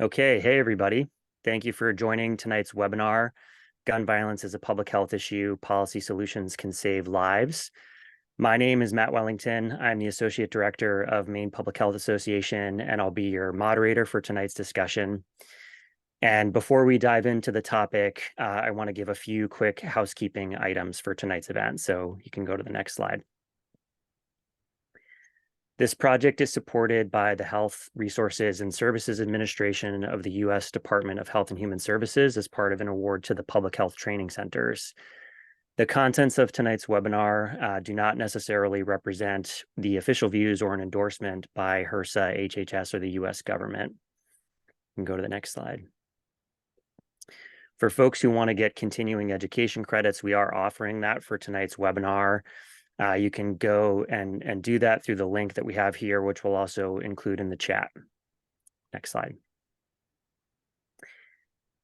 Okay, hey everybody. Thank you for joining tonight's webinar. Gun violence is a public health issue. Policy solutions can save lives. My name is Matt Wellington. I'm the Associate Director of Maine Public Health Association, and I'll be your moderator for tonight's discussion. And before we dive into the topic, I want to give a few quick housekeeping items for tonight's event. So you can go to the next slide. This project is supported by the Health Resources and Services Administration of the U.S. Department of Health and Human Services as part of an award to the Public Health Training Centers. The contents of tonight's webinar do not necessarily represent the official views or an endorsement by HRSA, HHS, or the U.S. government. You can go to the next slide. For folks who want to get continuing education credits, we are offering that for tonight's webinar. You can go and do that through the link that we have here, which we'll also include in the chat. Next slide.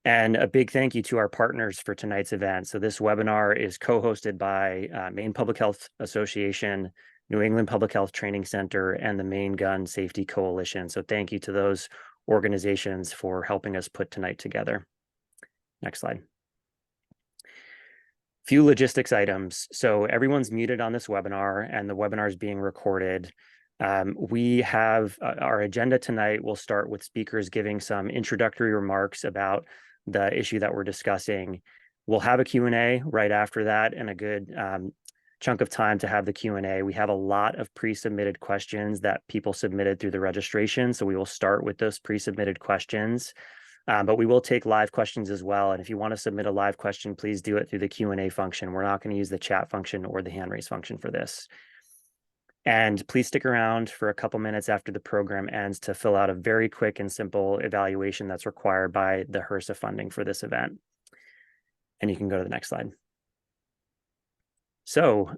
And a big thank you to our partners for tonight's event. So this webinar is co-hosted by Maine Public Health Association, New England Public Health Training Center, and the Maine Gun Safety Coalition. So thank you to those organizations for helping us put tonight together. Next slide. Few logistics items. So everyone's muted on this webinar and the webinar is being recorded. We have our agenda tonight will start with speakers giving some introductory remarks about the issue that we're discussing. We'll have a Q&A right after that and a good chunk of time to have the Q&A. We have a lot of pre-submitted questions that people submitted through the registration. So we will start with those pre-submitted questions. But we will take live questions as well. And if you want to submit a live question, please do it through the Q&A function. We're not going to use the chat function or the hand raise function for this. And please stick around for a couple minutes after the program ends to fill out a very quick and simple evaluation that's required by the HRSA funding for this event. And you can go to the next slide. So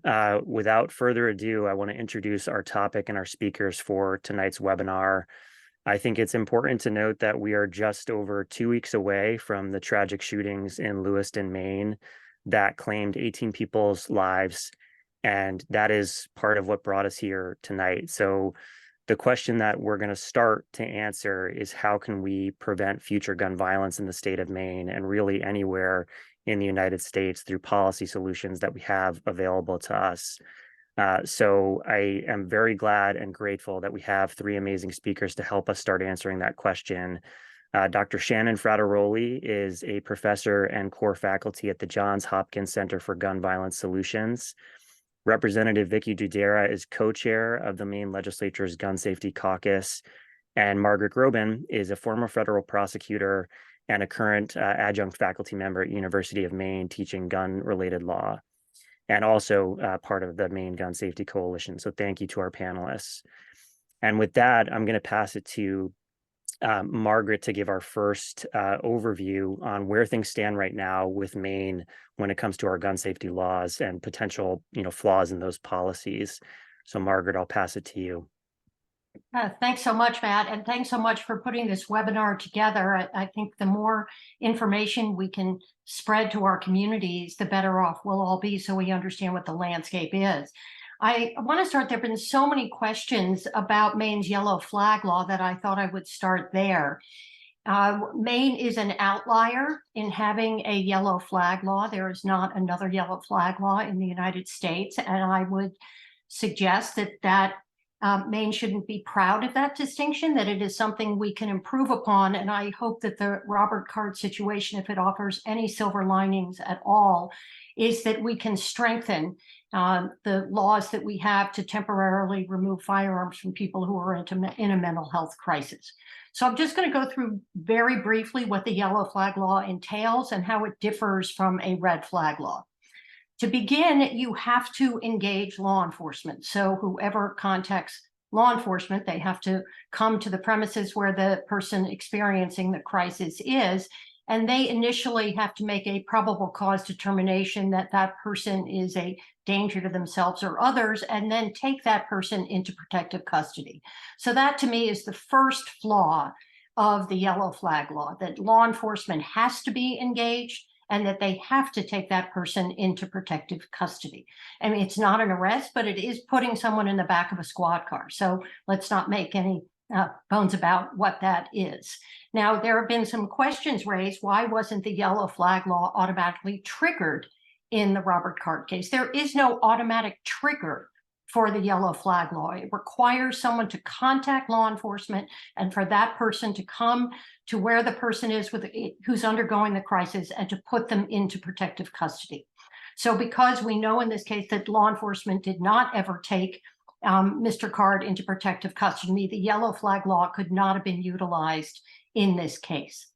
without further ado, I want to introduce our topic and our speakers for tonight's webinar. I think it's important to note that we are just over 2 weeks away from the tragic shootings in Lewiston, Maine, that claimed 18 people's lives. And that is part of what brought us here tonight. So the question that we're going to start to answer is how can we prevent future gun violence in the state of Maine and really anywhere in the United States through policy solutions that we have available to us. So I am very glad and grateful that we have three amazing speakers to help us start answering that question. Dr. Shannon Frattaroli is a professor and core faculty at the Johns Hopkins Center for Gun Violence Solutions. Representative Vicki Doudera is co-chair of the Maine Legislature's Gun Safety Caucus. And Margaret Groban is a former federal prosecutor and a current adjunct faculty member at University of Maine teaching gun-related law, and also part of the Maine Gun Safety Coalition. So thank you to our panelists. And with that, I'm going to pass it to Margaret to give our first overview on where things stand right now with Maine when it comes to our gun safety laws and potential, flaws in those policies. So Margaret, I'll pass it to you. Thanks so much, Matt, and thanks so much for putting this webinar together. I think the more information we can spread to our communities, the better off we'll all be so we understand what the landscape is. I want to start, there have been so many questions about Maine's yellow flag law that I thought I would start there. Maine is an outlier in having a yellow flag law. There is not another yellow flag law in the United States, and I would suggest that Maine shouldn't be proud of that distinction, that it is something we can improve upon. And I hope that the Robert Card situation, if it offers any silver linings at all, is that we can strengthen the laws that we have to temporarily remove firearms from people who are in a mental health crisis. So I'm just going to go through very briefly what the yellow flag law entails and how it differs from a red flag law. To begin, you have to engage law enforcement. So whoever contacts law enforcement, they have to come to the premises where the person experiencing the crisis is, and they initially have to make a probable cause determination that that person is a danger to themselves or others, and then take that person into protective custody. So that to me is the first flaw of the yellow flag law, that law enforcement has to be engaged and that they have to take that person into protective custody. I mean, it's not an arrest, but it is putting someone in the back of a squad car. So let's not make any bones about what that is. Now, there have been some questions raised. Why wasn't the yellow flag law automatically triggered in the Robert Card case? There is no automatic trigger for the yellow flag law. It requires someone to contact law enforcement and for that person to come to where the person is who's undergoing the crisis and to put them into protective custody. So because we know in this case that law enforcement did not ever take Mr. Card into protective custody, the yellow flag law could not have been utilized in this case.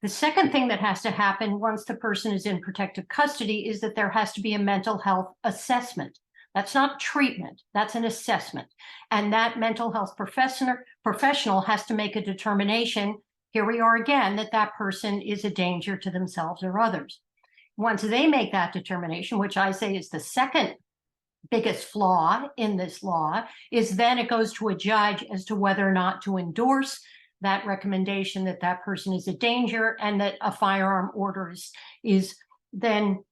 The second thing that has to happen once the person is in protective custody is that there has to be a mental health assessment. That's not treatment, that's an assessment. And that mental health professional has to make a determination, here we are again, that that person is a danger to themselves or others. Once they make that determination, which I say is the second biggest flaw in this law, is then it goes to a judge as to whether or not to endorse that recommendation that that person is a danger and that a firearm order is then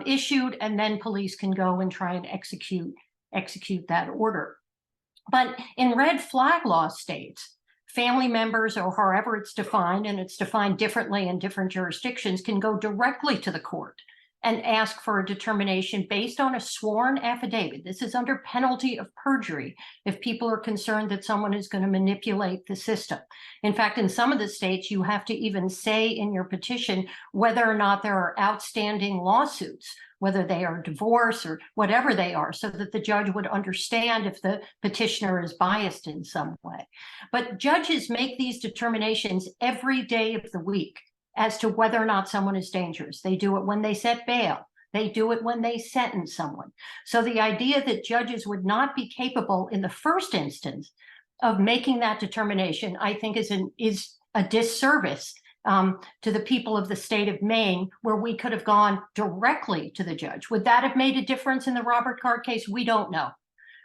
issued, and then police can go and try and execute that order. But in red flag law states, family members, or however it's defined, and it's defined differently in different jurisdictions, can go directly to the court and ask for a determination based on a sworn affidavit. This is under penalty of perjury if people are concerned that someone is going to manipulate the system. In fact, in some of the states, you have to even say in your petition whether or not there are outstanding lawsuits, whether they are divorce or whatever they are, so that the judge would understand if the petitioner is biased in some way. But judges make these determinations every day of the week as to whether or not someone is dangerous. They do it when they set bail. They do it when they sentence someone. So the idea that judges would not be capable in the first instance of making that determination, I think is a disservice to the people of the state of Maine, where we could have gone directly to the judge. Would that have made a difference in the Robert Card case? We don't know.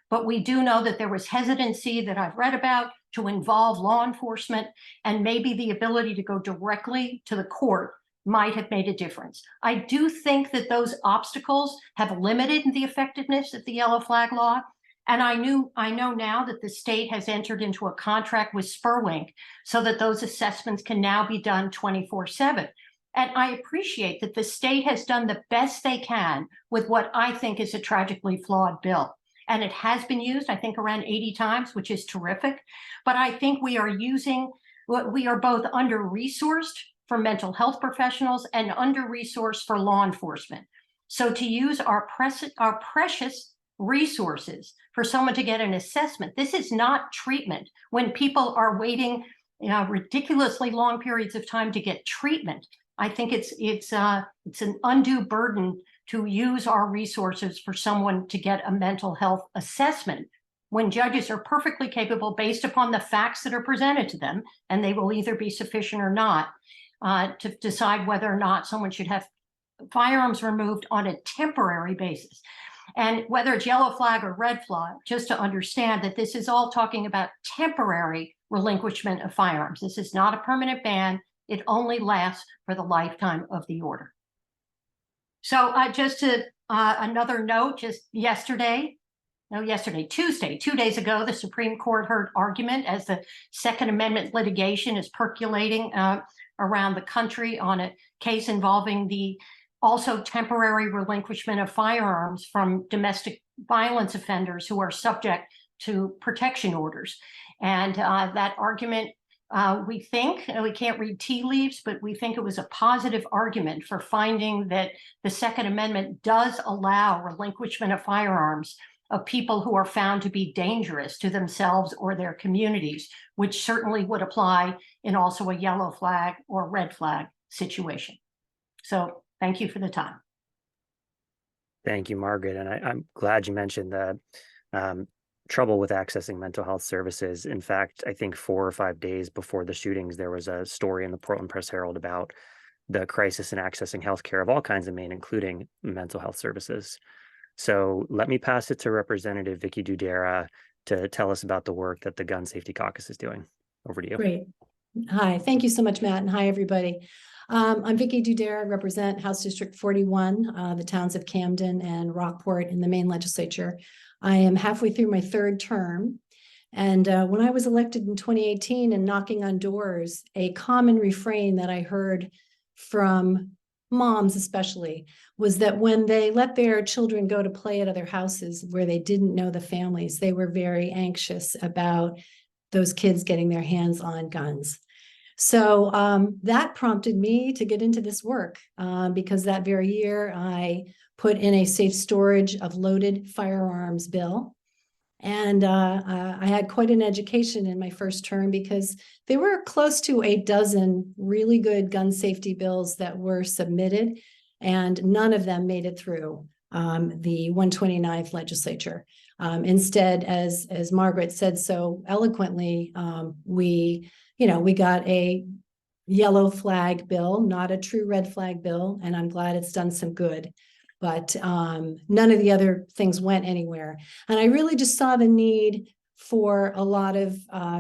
But we do know that there was hesitancy that I've read about to involve law enforcement, and maybe the ability to go directly to the court might have made a difference. I do think that those obstacles have limited the effectiveness of the yellow flag law. And I know now that the state has entered into a contract with Spurwink so that those assessments can now be done 24/7. And I appreciate that the state has done the best they can with what I think is a tragically flawed bill. And it has been used, I think, around 80 times, which is terrific. But I think we are both under-resourced for mental health professionals and under-resourced for law enforcement. So to use our precious resources for someone to get an assessment, this is not treatment. When people are waiting ridiculously long periods of time to get treatment, I think it's an undue burden to use our resources for someone to get a mental health assessment when judges are perfectly capable, based upon the facts that are presented to them, and they will either be sufficient or not, to decide whether or not someone should have firearms removed on a temporary basis. And whether it's yellow flag or red flag, just to understand that this is all talking about temporary relinquishment of firearms. This is not a permanent ban. It only lasts for the lifetime of the order. So just to another note, just Tuesday, 2 days ago, the Supreme Court heard argument as the Second Amendment litigation is percolating around the country on a case involving the also temporary relinquishment of firearms from domestic violence offenders who are subject to protection orders. And that argument, we think, we can't read tea leaves, but we think it was a positive argument for finding that the Second Amendment does allow relinquishment of firearms of people who are found to be dangerous to themselves or their communities, which certainly would apply in also a yellow flag or red flag situation. So thank you for the time. Thank you, Margaret. And I'm glad you mentioned the trouble with accessing mental health services. In fact, I think 4 or 5 days before the shootings, there was a story in the Portland Press Herald about the crisis in accessing healthcare of all kinds in Maine, including mental health services. So let me pass it to Representative Vicki Doudera to tell us about the work that the Gun Safety Caucus is doing. Over to you. Great. Hi, thank you so much, Matt, and hi, everybody. I'm Vicki Doudera. I represent House District 41, the towns of Camden and Rockport in the Maine Legislature. I am halfway through my 3rd term, And when I was elected in 2018 and knocking on doors, a common refrain that I heard from moms especially was that when they let their children go to play at other houses where they didn't know the families, they were very anxious about those kids getting their hands on guns. So that prompted me to get into this work because that very year I put in a safe storage of loaded firearms bill. And I had quite an education in my first term because there were close to a dozen really good gun safety bills that were submitted, and none of them made it through the 129th legislature. Instead, as Margaret said so eloquently, we got a yellow flag bill, not a true red flag bill, and I'm glad it's done some good. But none of the other things went anywhere. And I really just saw the need for a lot of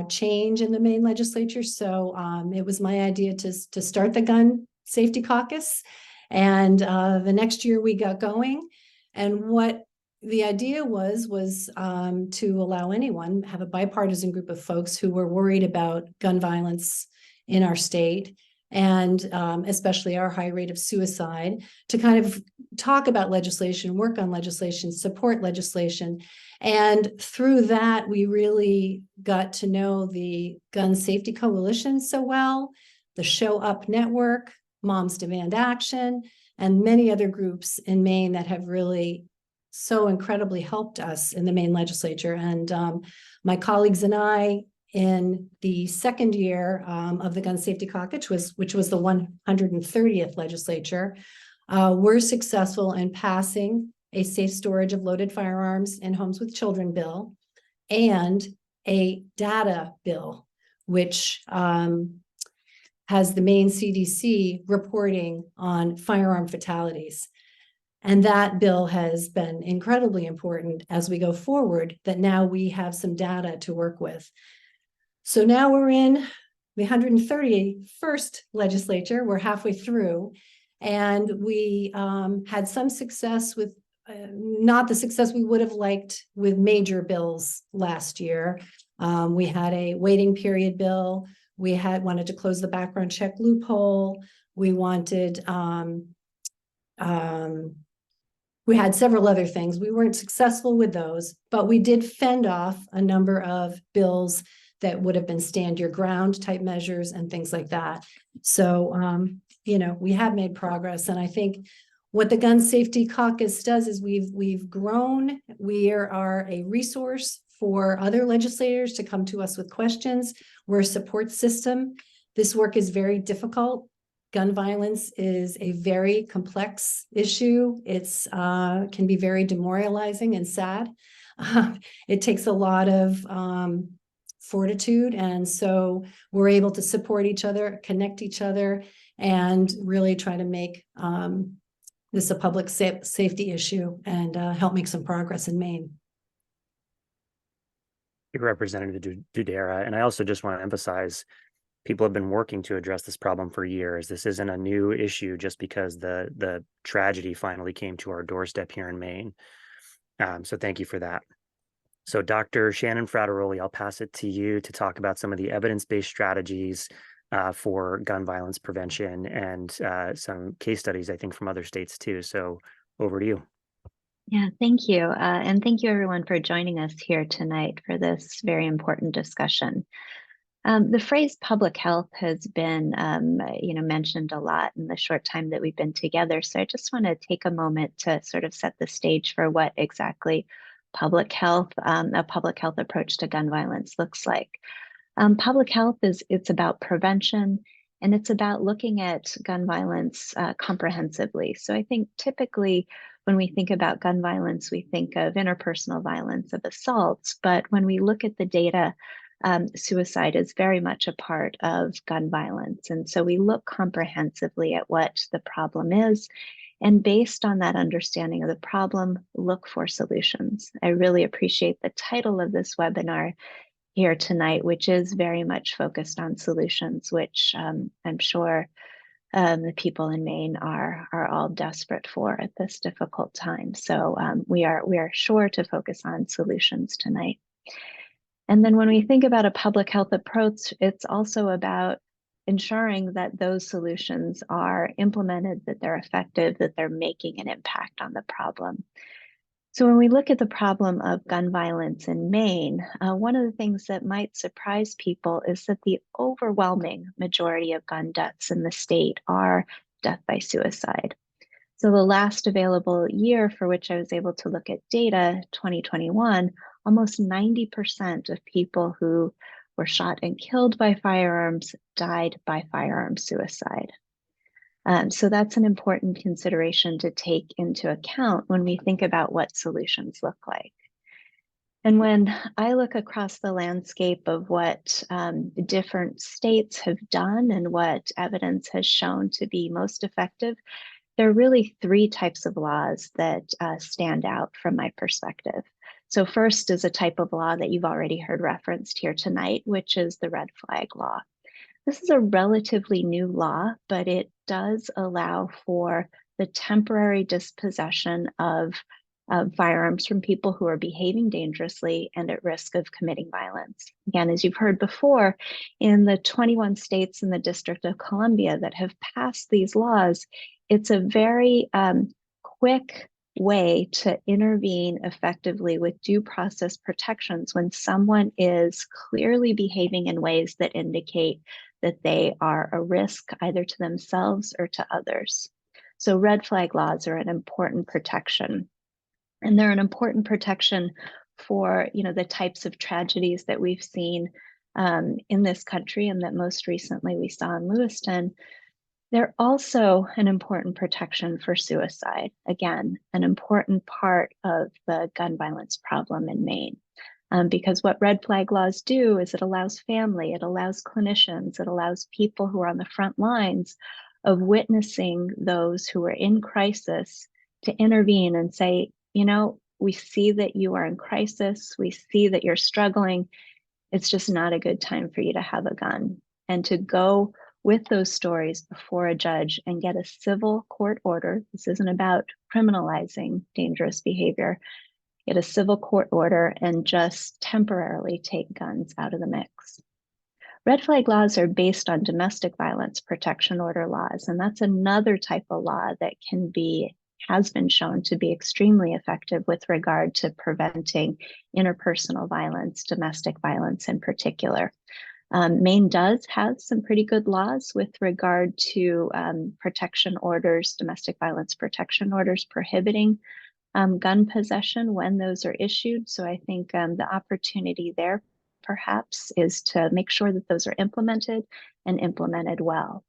change in the Maine legislature. So it was my idea to start the Gun Safety Caucus. And the next year we got going. And what the idea was to allow anyone, have a bipartisan group of folks who were worried about gun violence in our state, and especially our high rate of suicide, to kind of talk about legislation, work on legislation, support legislation. And through that, we really got to know the Gun Safety Coalition so well, the Show Up Network, Moms Demand Action, and many other groups in Maine that have really so incredibly helped us in the Maine legislature. And my colleagues and I, in the second year of the Gun Safety Caucus, which was the 130th legislature, were successful in passing a safe storage of loaded firearms in homes with children bill and a data bill, which has the Maine CDC reporting on firearm fatalities. And that bill has been incredibly important as we go forward, that now we have some data to work with. So now we're in the 131st legislature. We're halfway through, and we had some success with, not the success we would have liked with major bills last year. We had a waiting period bill. We wanted to close the background check loophole. We wanted, we had several other things. We weren't successful with those, but we did fend off a number of bills that would have been stand your ground type measures and things like that. So, we have made progress. And I think what the Gun Safety Caucus does is we've grown. We are a resource for other legislators to come to us with questions. We're a support system. This work is very difficult. Gun violence is a very complex issue. It's can be very demoralizing and sad. It takes a lot of fortitude. And so we're able to support each other, connect each other, and really try to make this a public safety issue and help make some progress in Maine. Representative Doudera, and I also just want to emphasize, people have been working to address this problem for years. This isn't a new issue just because the tragedy finally came to our doorstep here in Maine. So thank you for that. So Dr. Shannon Frattaroli, I'll pass it to you to talk about some of the evidence-based strategies for gun violence prevention and some case studies, I think, from other states too. So over to you. Yeah, thank you. And thank you everyone for joining us here tonight for this very important discussion. The phrase public health has been, mentioned a lot in the short time that we've been together. So I just want to take a moment to sort of set the stage for what exactly public health, a public health approach to gun violence looks like. Public health it's about prevention, and it's about looking at gun violence comprehensively. So I think typically when we think about gun violence, we think of interpersonal violence, of assaults, but when we look at the data, suicide is very much a part of gun violence. And so we look comprehensively at what the problem is, and based on that understanding of the problem, look for solutions. I really appreciate the title of this webinar here tonight, which is very much focused on solutions, which I'm sure the people in Maine are all desperate for at this difficult time. So we are sure to focus on solutions tonight. And then when we think about a public health approach, it's also about ensuring that those solutions are implemented, that they're effective, that they're making an impact on the problem. So when we look at the problem of gun violence in Maine, one of the things that might surprise people is that the overwhelming majority of gun deaths in the state are death by suicide. So the last available year for which I was able to look at data, 2021, almost 90% of people who were shot and killed by firearms died by firearm suicide. So that's an important consideration to take into account when we think about what solutions look like. And when I look across the landscape of what different states have done and what evidence has shown to be most effective, there are really three types of laws that stand out from my perspective. So first is a type of law that you've already heard referenced here tonight, which is the red flag law. This is a relatively new law, but it does allow for the temporary dispossession of firearms from people who are behaving dangerously and at risk of committing violence. Again, as you've heard before, in the 21 states in the District of Columbia that have passed these laws, it's a very quick way to intervene effectively with due process protections when someone is clearly behaving in ways that indicate that they are a risk either to themselves or to others. So red flag laws are an important protection. And they're an important protection for, the types of tragedies that we've seen in this country and that most recently we saw in Lewiston. They're also an important protection for suicide. Again, an important part of the gun violence problem in Maine. Because what red flag laws do is it allows family, it allows clinicians, it allows people who are on the front lines of witnessing those who are in crisis to intervene and say, we see that you are in crisis, we see that you're struggling, it's just not a good time for you to have a gun. And to go with those stories before a judge and get a civil court order, this isn't about criminalizing dangerous behavior, get a civil court order and just temporarily take guns out of the mix. Red flag laws are based on domestic violence protection order laws, and that's another type of law that has been shown to be extremely effective with regard to preventing interpersonal violence, domestic violence in particular. Maine does have some pretty good laws with regard to protection orders, domestic violence protection orders prohibiting gun possession when those are issued. So I think the opportunity there perhaps is to make sure that those are implemented and implemented well.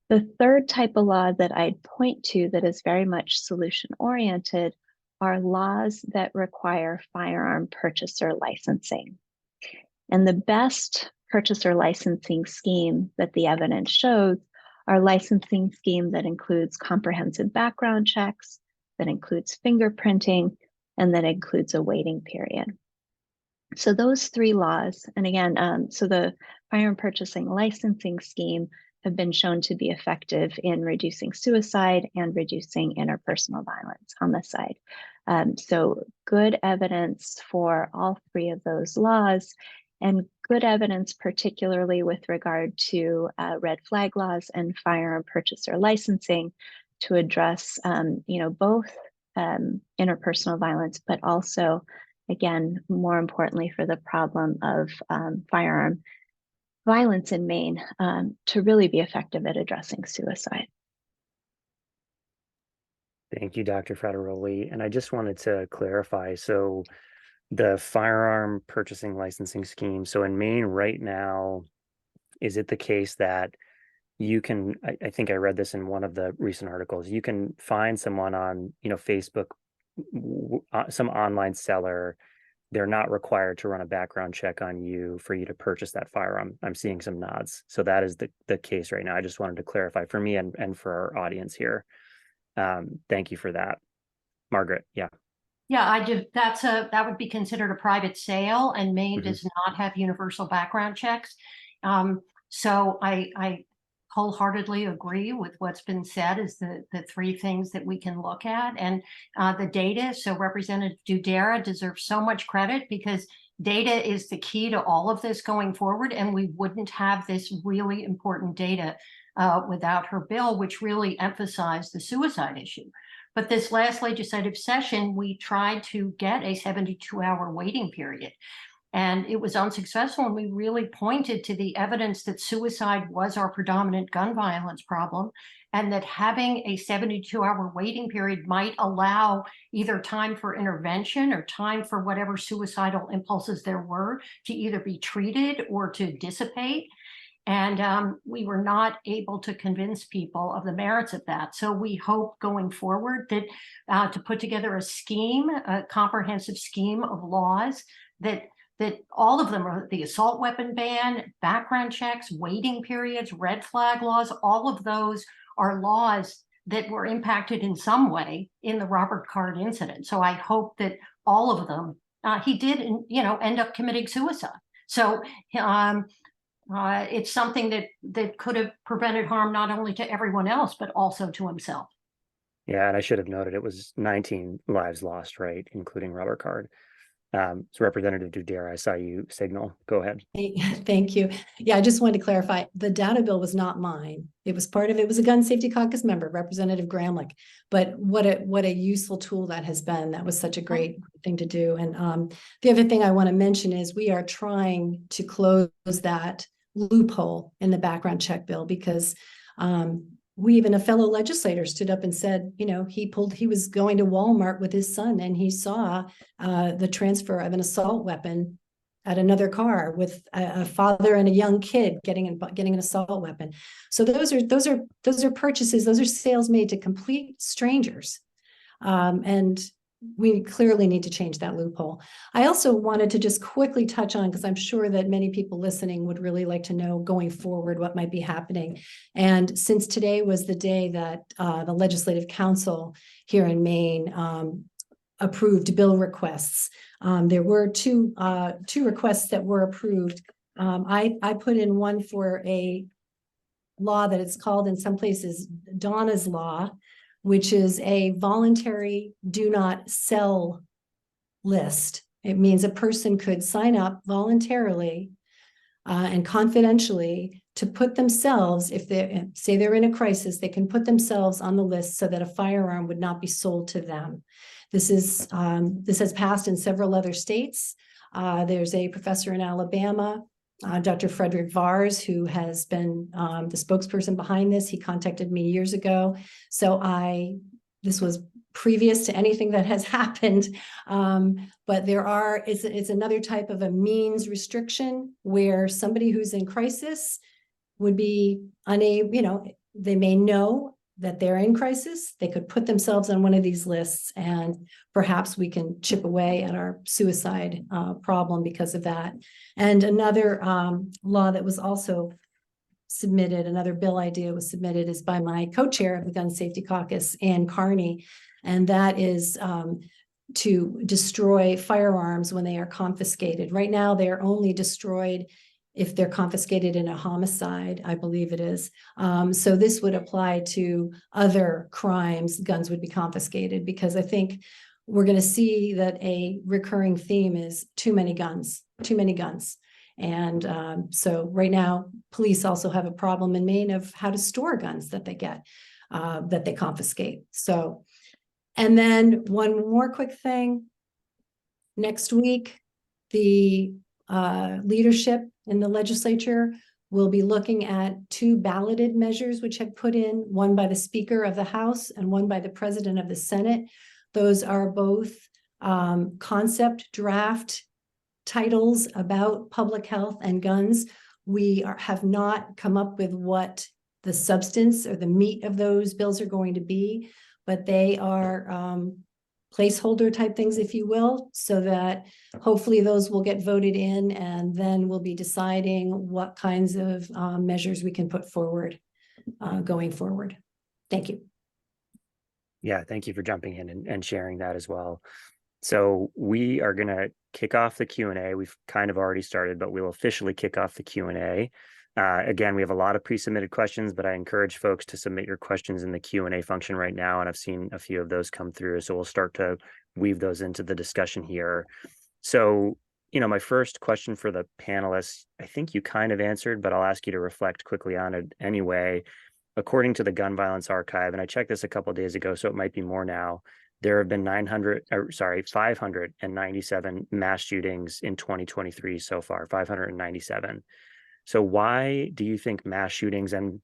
The third type of law that I'd point to that is very much solution oriented are laws that require firearm purchaser licensing. And the best purchaser licensing scheme that the evidence shows are licensing scheme that includes comprehensive background checks, that includes fingerprinting, and that includes a waiting period. So those three laws, and again, so the firearm purchasing licensing scheme have been shown to be effective in reducing suicide and reducing interpersonal violence, homicide. So good evidence for all three of those laws, and good evidence particularly with regard to red flag laws and firearm purchaser licensing to address both interpersonal violence, but also, again, more importantly for the problem of firearm violence in Maine to really be effective at addressing suicide. Thank you, Dr. Frattaroli. And I just wanted to clarify, so the firearm purchasing licensing scheme, so in Maine right now, is it the case that you can, I think I read this in one of the recent articles, you can find someone on, Facebook, some online seller, they're not required to run a background check on you for you to purchase that firearm. I'm seeing some nods. So that is the case right now. I just wanted to clarify for me and for our audience here. Thank you for that. Margaret, yeah. Yeah, that would be considered a private sale, and Maine does not have universal background checks. So I wholeheartedly agree with what's been said is the three things that we can look at, and the data. So Representative Doudera deserves so much credit because data is the key to all of this going forward, and we wouldn't have this really important data without her bill, which really emphasized the suicide issue. But this last legislative session, we tried to get a 72-hour waiting period, and it was unsuccessful. And we really pointed to the evidence that suicide was our predominant gun violence problem, and that having a 72-hour waiting period might allow either time for intervention or time for whatever suicidal impulses there were to either be treated or to dissipate. And we were not able to convince people of the merits of that. So we hope going forward that to put together a scheme, a comprehensive scheme of laws that all of them are the assault weapon ban, background checks, waiting periods, red flag laws, all of those are laws that were impacted in some way in the Robert Card incident. So I hope that all of them, he did, end up committing suicide. So it's something that could have prevented harm not only to everyone else, but also to himself. Yeah, and I should have noted it was 19 lives lost, right, including Robert Card. So Representative Doudera, I saw you signal. Go ahead. Thank you. Yeah, I just wanted to clarify, the data bill was not mine. It was it was a Gun Safety Caucus member, Representative Gramlich. But what a useful tool that has been. That was such a great thing to do. And the other thing I want to mention is we are trying to close that loophole in the background check bill, because a fellow legislator stood up and said, he was going to Walmart with his son and he saw the transfer of an assault weapon at another car with a father and a young kid getting an assault weapon. So those are purchases, those are sales made to complete strangers. And we clearly need to change that loophole. I also wanted to just quickly touch on, because I'm sure that many people listening would really like to know going forward what might be happening. And since today was the day that the Legislative Council here in Maine approved bill requests, there were two requests that were approved. I put in one for a law that it's called in some places Donna's Law, which is a voluntary do not sell list. It means a person could sign up voluntarily and confidentially to put themselves, if they say they're in a crisis, they can put themselves on the list so that a firearm would not be sold to them. This has passed in several other states. There's a professor in Alabama, Dr. Frederick Vars, who has been the spokesperson behind this. He contacted me years ago. So this was previous to anything that has happened. But it's another type of a means restriction where somebody who's in crisis would be unable, they may know that they're in crisis. They could put themselves on one of these lists, and perhaps we can chip away at our suicide problem because of that. And another law that was also submitted, another bill idea was submitted, is by my co-chair of the Gun Safety Caucus, Ann Carney, and that is to destroy firearms when they are confiscated. Right now, they are only destroyed if they're confiscated in a homicide, I believe it is. So this would apply to other crimes, guns would be confiscated, because I think we're going to see that a recurring theme is too many guns. And so right now, police also have a problem in Maine of how to store guns that they get, that they confiscate. So, and then one more quick thing. Next week, the leadership in the legislature will be looking at two balloted measures which have put in, one by the Speaker of the House and one by the President of the Senate. Those are both concept draft titles about public health and guns. We have not come up with what the substance or the meat of those bills are going to be, but they are placeholder type things, if you will, so that hopefully those will get voted in, and then we'll be deciding what kinds of measures we can put forward going forward. Thank you. Yeah, thank you for jumping in and sharing that as well. So we are going to kick off the Q&A. We've kind of already started, but we'll officially kick off the Q&A. Again, we have a lot of pre-submitted questions, but I encourage folks to submit your questions in the Q&A function right now, and I've seen a few of those come through, so we'll start to weave those into the discussion here. So my first question for the panelists, I think you kind of answered, but I'll ask you to reflect quickly on it anyway. According to the Gun Violence Archive, and I checked this a couple of days ago, so it might be more now, there have been 597 mass shootings in 2023 so far, 597. So why do you think mass shootings and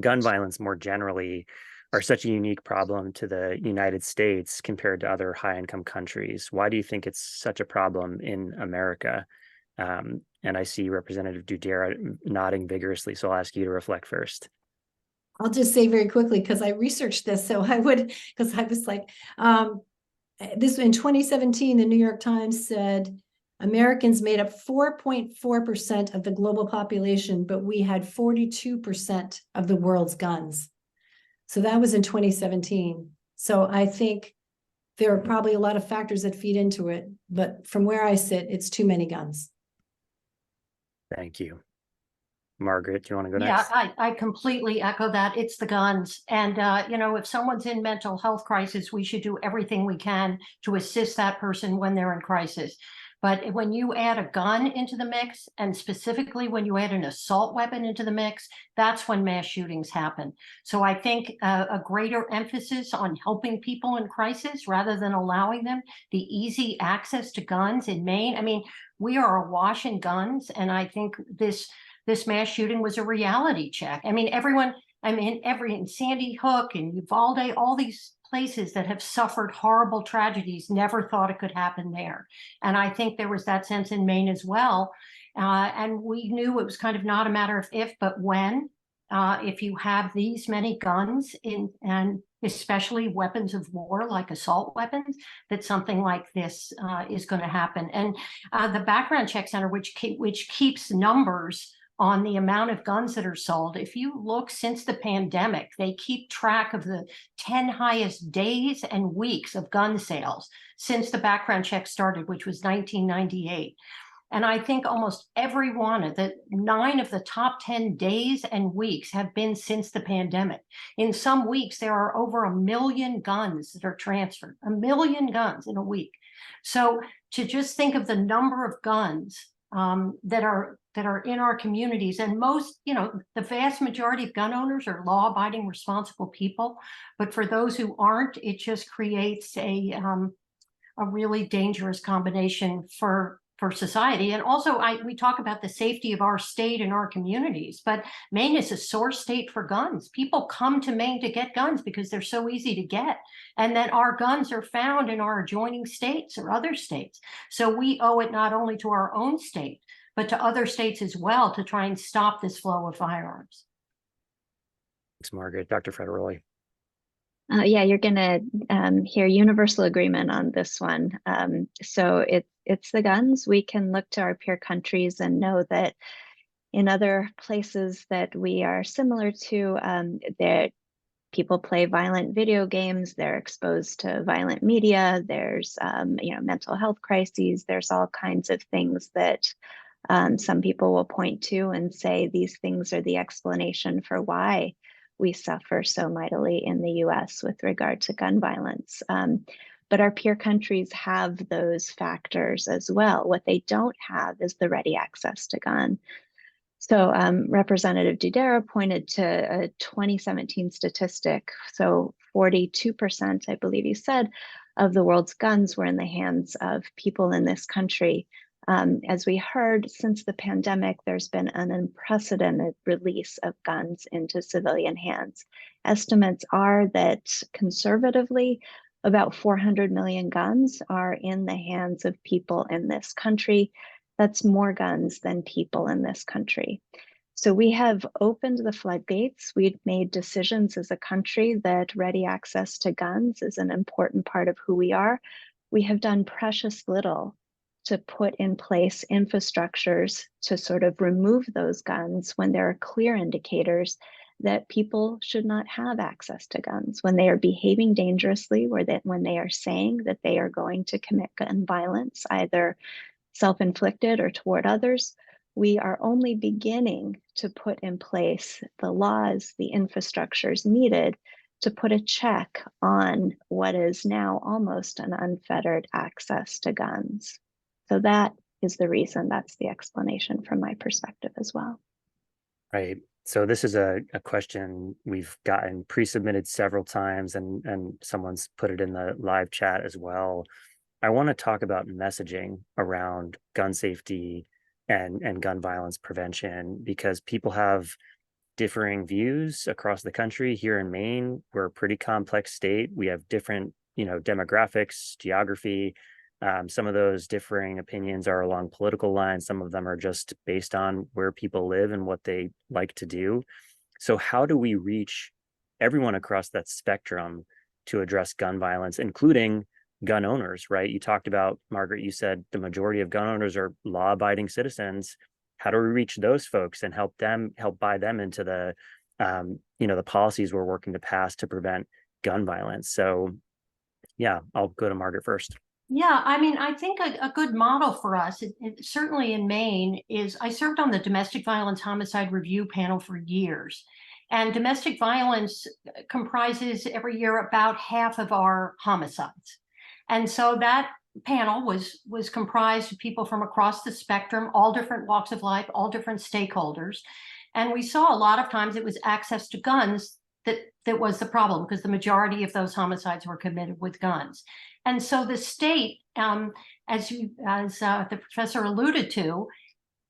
gun violence more generally are such a unique problem to the United States compared to other high-income countries? Why do you think it's such a problem in America? And I see Representative Doudera nodding vigorously, so I'll ask you to reflect first. I'll just say very quickly, because I researched this, so I would, because I was like, this in 2017, the New York Times said Americans made up 4.4% of the global population, but we had 42% of the world's guns. So that was in 2017. So I think there are probably a lot of factors that feed into it, but from where I sit, it's too many guns. Thank you. Margaret, do you want to go Yeah, next? I completely echo that. It's the guns. And, if someone's in mental health crisis, we should do everything we can to assist that person when they're in crisis. But when you add a gun into the mix, and specifically when you add an assault weapon into the mix, that's when mass shootings happen. So I think a greater emphasis on helping people in crisis rather than allowing them the easy access to guns in Maine. I mean, we are awash in guns, and I think this mass shooting was a reality check. I mean, in Sandy Hook and Uvalde, all these places that have suffered horrible tragedies never thought it could happen there. And I think there was that sense in Maine as well. And we knew it was kind of not a matter of if, but when. If you have these many guns and especially weapons of war like assault weapons, that something like this is going to happen. And the Background Check Center, which keeps numbers on the amount of guns that are sold. If you look since the pandemic, they keep track of the 10 highest days and weeks of gun sales since the background check started, which was 1998. And I think almost every one of the 9 of the top 10 days and weeks have been since the pandemic. In some weeks, there are over 1 million guns that are transferred, 1 million guns in a week. So to just think of the number of guns that are in our communities, and most, the vast majority of gun owners are law-abiding, responsible people. But for those who aren't, it just creates a really dangerous combination for society. And also, we talk about the safety of our state and our communities, but Maine is a source state for guns. People come to Maine to get guns because they're so easy to get, and then our guns are found in our adjoining states or other states. So we owe it not only to our own state, but to other states as well to try and stop this flow of firearms. Thanks, Margaret. Dr. Frattaroli. Yeah, you're going to hear universal agreement on this one. So it's the guns. We can look to our peer countries and know that in other places that we are similar to, that people play violent video games, they're exposed to violent media, there's mental health crises, there's all kinds of things that some people will point to and say these things are the explanation for why we suffer so mightily in the US with regard to gun violence. But our peer countries have those factors as well. What they don't have is the ready access to gun. So Representative Doudera pointed to a 2017 statistic. So 42%, I believe he said, of the world's guns were in the hands of people in this country. As we heard, since the pandemic, there's been an unprecedented release of guns into civilian hands. Estimates are that conservatively, about 400 million guns are in the hands of people in this country. That's more guns than people in this country. So we have opened the floodgates. We've made decisions as a country that ready access to guns is an important part of who we are. We have done precious little to put in place infrastructures to sort of remove those guns when there are clear indicators that people should not have access to guns, when they are behaving dangerously, or that when they are saying that they are going to commit gun violence, either self-inflicted or toward others. We are only beginning to put in place the laws, the infrastructures needed to put a check on what is now almost an unfettered access to guns. So that is the reason. That's the explanation from my perspective as well. Right. So this is a question we've gotten pre-submitted several times, and someone's put it in the live chat as well. I want to talk about messaging around gun safety and gun violence prevention, because people have differing views across the country. Here in Maine, we're a pretty complex state. We have different, demographics, geography. Some of those differing opinions are along political lines. Some of them are just based on where people live and what they like to do. So how do we reach everyone across that spectrum to address gun violence, including gun owners, right? You talked about, Margaret, you said the majority of gun owners are law-abiding citizens. How do we reach those folks and help buy them into the, the policies we're working to pass to prevent gun violence? So yeah, I'll go to Margaret first. Yeah, I mean, I think a good model for us, certainly in Maine, is I served on the Domestic Violence Homicide Review Panel for years. And domestic violence comprises every year about half of our homicides. And so that panel was comprised of people from across the spectrum, all different walks of life, all different stakeholders. And we saw a lot of times it was access to guns that was the problem, because the majority of those homicides were committed with guns. And so the state, as the professor alluded to,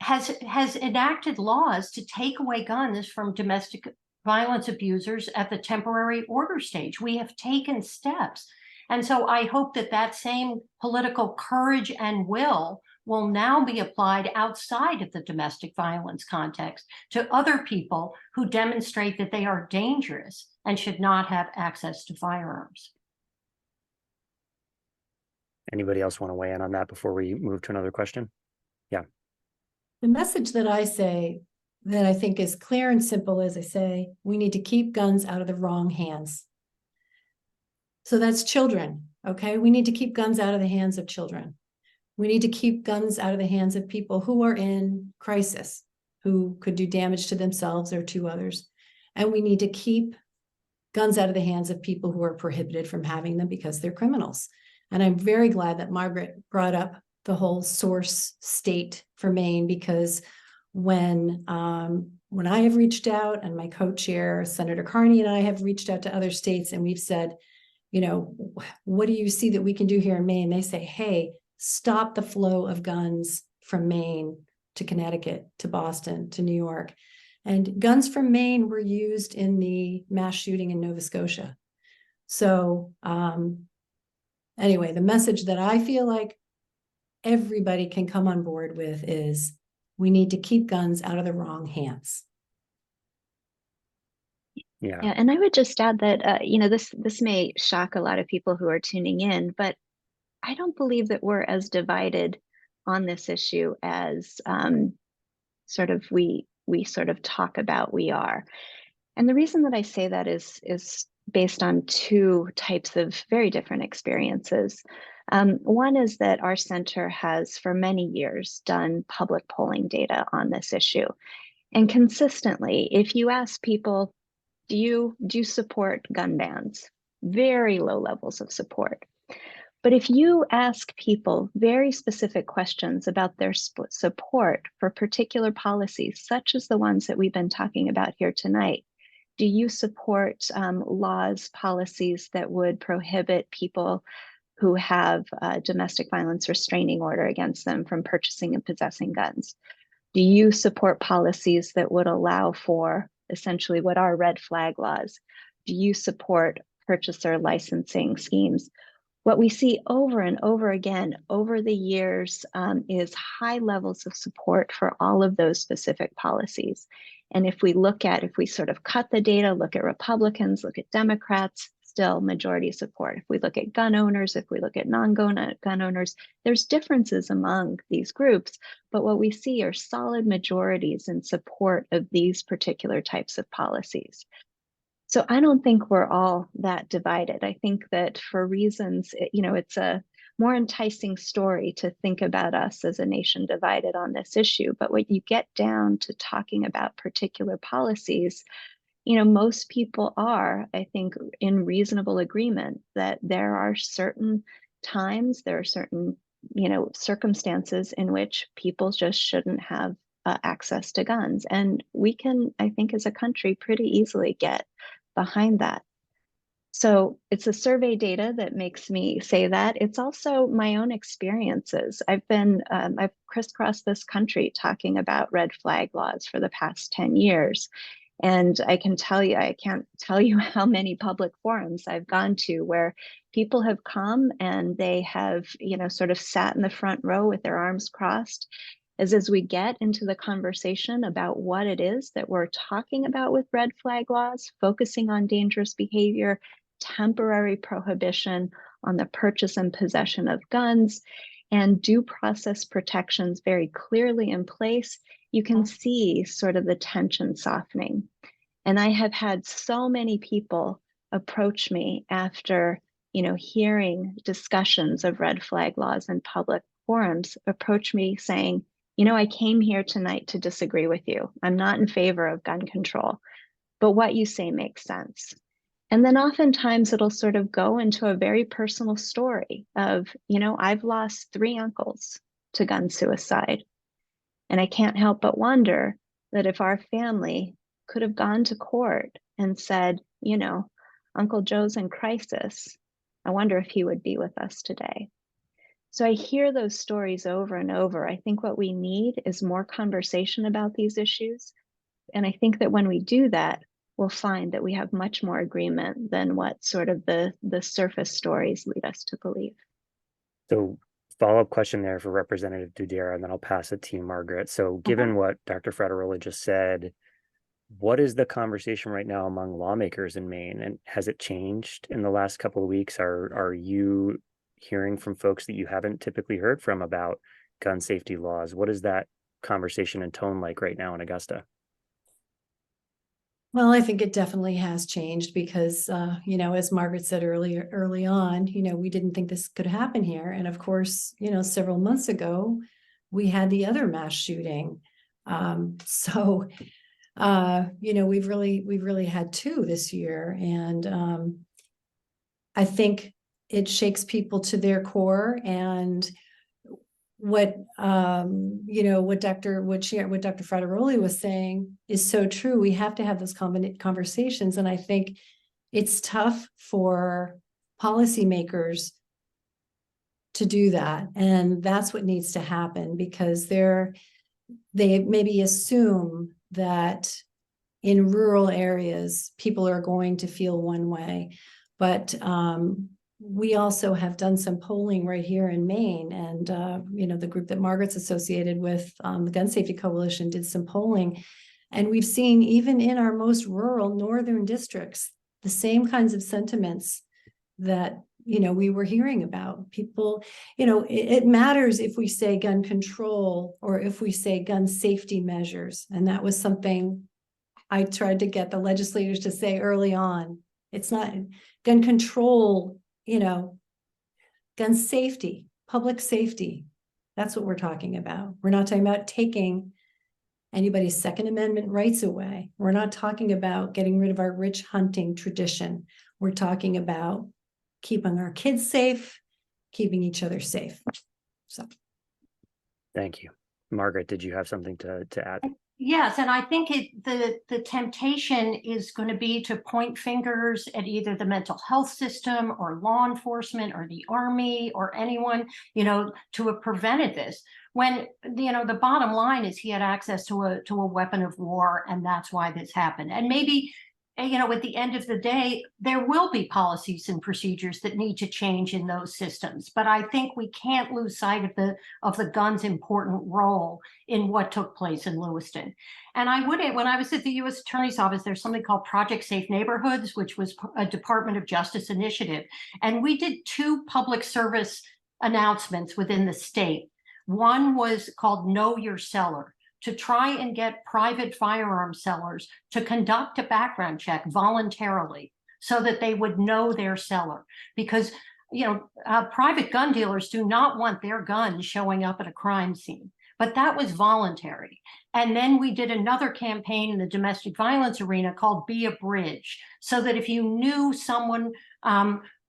has enacted laws to take away guns from domestic violence abusers at the temporary order stage. We have taken steps. And so I hope that same political courage and will now be applied outside of the domestic violence context to other people who demonstrate that they are dangerous and should not have access to firearms. Anybody else want to weigh in on that before we move to another question? Yeah. The message that I say that I think is clear and simple is I say, we need to keep guns out of the wrong hands. So that's children, okay? We need to keep guns out of the hands of children. We need to keep guns out of the hands of people who are in crisis, who could do damage to themselves or to others. And we need to keep guns out of the hands of people who are prohibited from having them because they're criminals. And I'm very glad that Margaret brought up the whole source state for Maine, because when I have reached out, and my co-chair, Senator Carney, and I have reached out to other states, and we've said, what do you see that we can do here in Maine? They say, hey, stop the flow of guns from Maine to Connecticut, to Boston, to New York. And guns from Maine were used in the mass shooting in Nova Scotia. So anyway, the message that I feel like everybody can come on board with is we need to keep guns out of the wrong hands. Yeah. And I would just add that, this may shock a lot of people who are tuning in, but I don't believe that we're as divided on this issue as we sort of talk about we are. And the reason that I say that is based on two types of very different experiences. One is that our center has for many years done public polling data on this issue. And consistently, if you ask people, do you support gun bans? Very low levels of support. But if you ask people very specific questions about their support for particular policies, such as the ones that we've been talking about here tonight, do you support laws, policies that would prohibit people who have a domestic violence restraining order against them from purchasing and possessing guns? Do you support policies that would allow for essentially what are red flag laws? Do you support purchaser licensing schemes? What we see over and over again over the years is high levels of support for all of those specific policies. And if we sort of cut the data, look at Republicans, look at Democrats, still majority support. If we look at gun owners, if we look at non-gun owners, there's differences among these groups, but what we see are solid majorities in support of these particular types of policies. So I don't think we're all that divided. I think that for reasons, it's a more enticing story to think about us as a nation divided on this issue. But when you get down to talking about particular policies, most people are, I think, in reasonable agreement that there are certain times, there are certain circumstances in which people just shouldn't have access to guns. And we can, I think, as a country, pretty easily get behind that. So it's the survey data that makes me say that. It's also my own experiences. I've crisscrossed this country talking about red flag laws for the past 10 years. And I can't tell you how many public forums I've gone to where people have come and they have, sort of sat in the front row with their arms crossed. As we get into the conversation about what it is that we're talking about with red flag laws, focusing on dangerous behavior, temporary prohibition on the purchase and possession of guns, and due process protections very clearly in place, you can see sort of the tension softening. And I have had so many people approach me after, hearing discussions of red flag laws in public forums, approach me saying, I came here tonight to disagree with you. I'm not in favor of gun control, but what you say makes sense. And then oftentimes it'll sort of go into a very personal story of, I've lost 3 uncles to gun suicide. And I can't help but wonder that if our family could have gone to court and said, Uncle Joe's in crisis, I wonder if he would be with us today. So I hear those stories over and over. I think what we need is more conversation about these issues. And I think that when we do that, we'll find that we have much more agreement than what sort of the surface stories lead us to believe. So follow-up question there for Representative Doudera, and then I'll pass it to you, Margaret. So given what Dr. Frattaroli just said, what is the conversation right now among lawmakers in Maine? And has it changed in the last couple of weeks? Are you hearing from folks that you haven't typically heard from about gun safety laws? What is that conversation and tone like right now in Augusta? Well, I think it definitely has changed because, as Margaret said early on, we didn't think this could happen here. And of course, several months ago, we had the other mass shooting. We've really had 2 this year. And I think it shakes people to their core. And what Dr. Frattaroli was saying is so true. We have to have those conversations. And I think it's tough for policymakers to do that. And that's what needs to happen, because they maybe assume that in rural areas, people are going to feel one way. But we also have done some polling right here in Maine, and the group that Margaret's associated with, the Gun Safety Coalition, did some polling, and we've seen even in our most rural northern districts the same kinds of sentiments that we were hearing about. People, it matters if we say gun control or if we say gun safety measures, and that was something I tried to get the legislators to say early on. It's not gun control. Gun safety, public safety. That's what we're talking about. We're not talking about taking anybody's Second Amendment rights away. We're not talking about getting rid of our rich hunting tradition. We're talking about keeping our kids safe, keeping each other safe. So. Thank you. Margaret, did you have something to add? Yes, and I think the temptation is going to be to point fingers at either the mental health system or law enforcement or the Army or anyone, to have prevented this. When, the bottom line is he had access to a weapon of war, and that's why this happened. And maybe, at the end of the day, there will be policies and procedures that need to change in those systems. But I think we can't lose sight of the gun's important role in what took place in Lewiston. And when I was at the U.S. Attorney's Office, there's something called Project Safe Neighborhoods, which was a Department of Justice initiative. And we did 2 public service announcements within the state. One was called Know Your Seller, to try and get private firearm sellers to conduct a background check voluntarily so that they would know their seller. Because, private gun dealers do not want their guns showing up at a crime scene. But that was voluntary. And then we did another campaign in the domestic violence arena called Be a Bridge, so that if you knew someone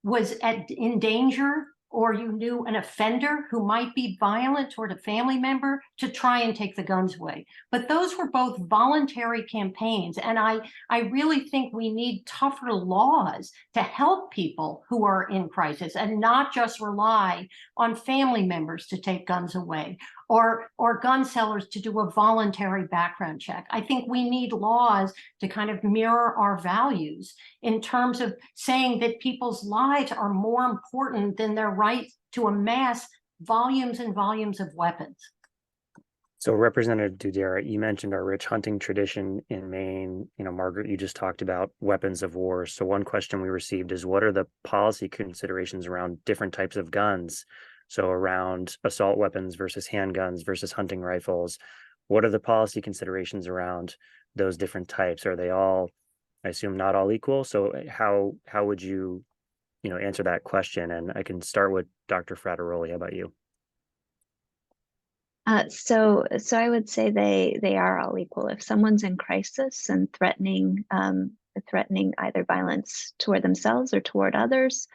was in danger or you knew an offender who might be violent toward a family member, to try and take the guns away. But those were both voluntary campaigns. And I really think we need tougher laws to help people who are in crisis and not just rely on family members to take guns away, or gun sellers to do a voluntary background check. I think we need laws to kind of mirror our values in terms of saying that people's lives are more important than their right to amass volumes and volumes of weapons. So Representative Doudera, you mentioned our rich hunting tradition in Maine. Margaret, you just talked about weapons of war. So one question we received is, what are the policy considerations around different types of guns? So around assault weapons versus handguns versus hunting rifles. What are the policy considerations around those different types? Are they all, I assume, not all equal? So how would you, answer that question? And I can start with Dr. Frattaroli. How about you? So I would say they are all equal. If someone's in crisis and threatening either violence toward themselves or toward others,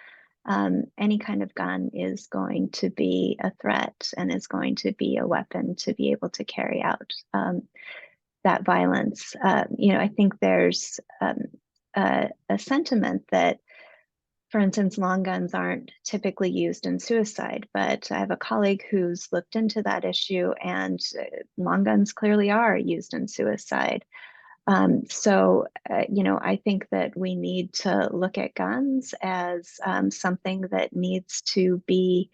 any kind of gun is going to be a threat and is going to be a weapon to be able to carry out that violence. I think there's a sentiment that, for instance, long guns aren't typically used in suicide, but I have a colleague who's looked into that issue, and long guns clearly are used in suicide. I think that we need to look at guns as something that needs to be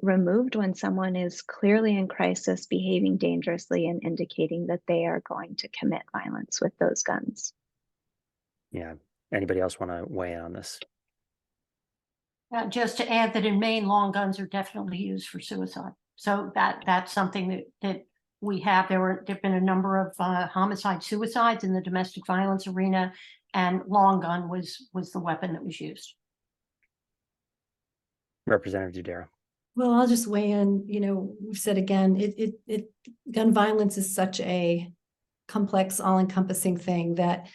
removed when someone is clearly in crisis, behaving dangerously, and indicating that they are going to commit violence with those guns. Yeah. Anybody else want to weigh in on this? Just to add that in Maine, long guns are definitely used for suicide. So that's something that we have. There've been a number of homicide suicides in the domestic violence arena, and long gun was the weapon that was used. Representative Doudera. Well, I'll just weigh in. We've said again, gun violence is such a complex, all-encompassing thing that